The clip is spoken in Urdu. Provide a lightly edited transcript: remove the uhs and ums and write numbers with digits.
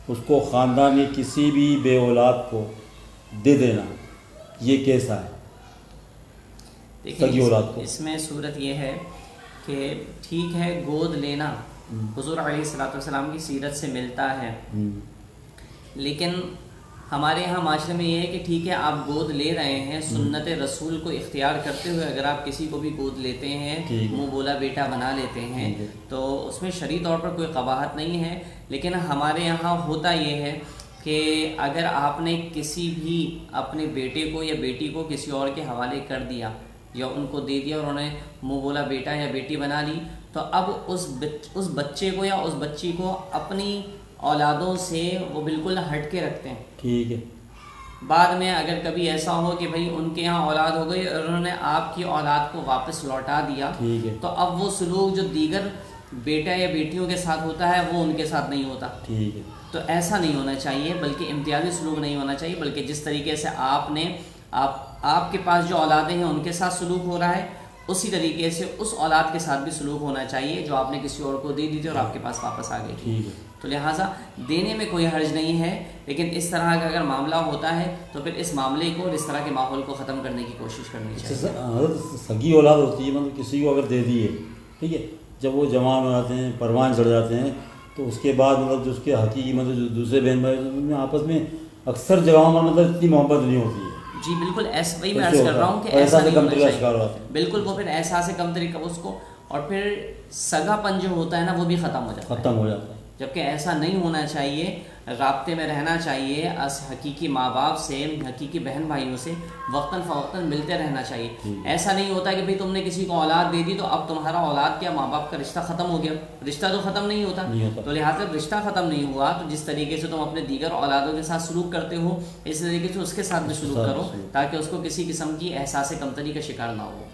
اس کو خاندان کے کسی بھی بے اولاد کو دے دینا، یہ کیسا ہے؟ سگی اولاد کو اس میں صورت یہ ہے کہ ٹھیک ہے گود لینا حضور علیہ الصلوۃ والسلام کی سیرت سے ملتا ہے، لیکن ہمارے یہاں معاشرے میں یہ ہے کہ ٹھیک ہے آپ گود لے رہے ہیں، سنت رسول کو اختیار کرتے ہوئے اگر آپ کسی کو بھی گود لیتے ہیں، منہ بولا بیٹا بنا لیتے ہیں، تو اس میں شرعی طور پر کوئی قباحت نہیں ہے. لیکن ہمارے یہاں ہوتا یہ ہے کہ اگر آپ نے کسی بھی اپنے بیٹے کو یا بیٹی کو کسی اور کے حوالے کر دیا یا ان کو دے دیا اور انہیں منہ بولا بیٹا یا بیٹی بنا لی، تو اب اس بچے کو یا اس بچی کو اپنی اولادوں سے وہ بالکل ہٹ کے رکھتے ہیں. ٹھیک ہے. بعد میں اگر کبھی ایسا ہو کہ بھئی ان کے یہاں اولاد ہو گئی اور انہوں نے آپ کی اولاد کو واپس لوٹا دیا، تو اب وہ سلوک جو دیگر بیٹا یا بیٹیوں کے ساتھ ہوتا ہے وہ ان کے ساتھ نہیں ہوتا. ٹھیک ہے. تو ایسا نہیں ہونا چاہیے، بلکہ امتیازی سلوک نہیں ہونا چاہیے، بلکہ جس طریقے سے آپ کے پاس جو اولادیں ہیں ان کے ساتھ سلوک ہو رہا ہے، اسی طریقے سے اس اولاد کے ساتھ بھی سلوک ہونا چاہیے جو آپ نے کسی اور کو دے دی تھی اور آپ کے پاس واپس آ گئی. ٹھیک ہے. تو لہٰذا دینے میں کوئی حرج نہیں ہے، لیکن اس طرح کا اگر معاملہ ہوتا ہے تو پھر اس معاملے کو اور اس طرح کے ماحول کو ختم کرنے کی کوشش کرنی چاہیے. سگی اولاد ہوتی ہے، مطلب کسی کو اگر دے دیے، ٹھیک ہے، جب وہ جوان ہو جاتے ہیں، پروان چڑھ جاتے ہیں، تو اس کے بعد مطلب جو اس کے حقیقی مطلب جو دوسرے بہن بھائی ان میں آپس میں اکثر جگہوں پر مطلب اتنی محبت نہیں ہوتی ہے. جی بالکل، ایسا وہی میں عرض کر رہا ہوں کہ ایسا نہیں ہونا چاہیے. بالکل، وہ پھر احساس کمتری کا اس کو، اور پھر سگا پن جو ہوتا ہے نا وہ بھی ختم ہو جاتا ہے. جبکہ ایسا نہیں ہونا چاہیے، رابطے میں رہنا چاہیے، حقیقی ماں باپ سے، حقیقی بہن بھائیوں سے وقتاً فوقتاً ملتے رہنا چاہیے. ایسا نہیں ہوتا کہ بھئی تم نے کسی کو اولاد دے دی تو اب تمہارا اولاد کیا ماں باپ کا رشتہ ختم ہو گیا. رشتہ تو ختم نہیں ہوتا. تو لہٰذا رشتہ ختم نہیں ہوا تو جس طریقے سے تم اپنے دیگر اولادوں کے ساتھ سلوک کرتے ہو اس طریقے سے اس کے ساتھ بھی سلوک کرو، تاکہ اس کو کسی قسم کی احساس کمتری کا شکار نہ ہو.